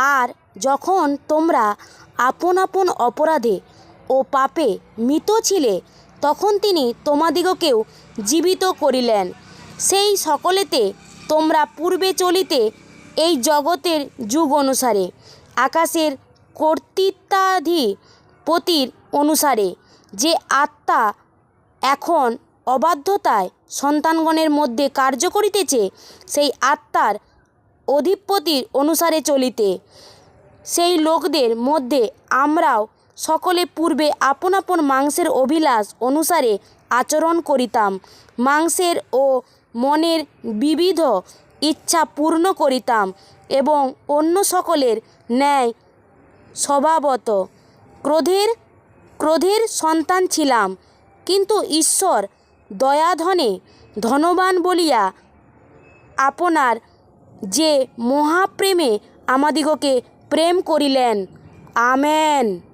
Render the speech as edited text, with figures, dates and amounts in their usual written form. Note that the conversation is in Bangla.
আর যখন তোমরা আপন আপন অপরাধে ও পাপে মৃত ছিলে, তখন তিনি তোমাদিগকেও জীবিত করিলেন। সেই সকলেতে তোমরা পূর্বে চলিতে এই জগতের যুগ অনুসারে, আকাশের কর্তৃত্বাধিপতির অনুসারে, যে আত্মা এখন অবাধ্যতায় সন্তানগণের মধ্যে কার্য করিতেছে, সেই আত্মার অধিপতির অনুসারে চলিতে। সেই লোকদের মধ্যে আমরাও সকলে পূর্বে আপন আপন মাংসের অভিলাষ অনুসারে আচরণ করিতাম, মাংসের ও মনের বিবিধ ইচ্ছা পূর্ণ করিতাম এবং অন্য সকলের ন্যায় স্বভাবত ক্রোধের সন্তান ছিলাম। কিন্তু ঈশ্বর দয়াধনে ধনবান বলিয়া আপনার যে মহাপ্রেমে আমাদিগকে প্রেম করিলেন। আমেন।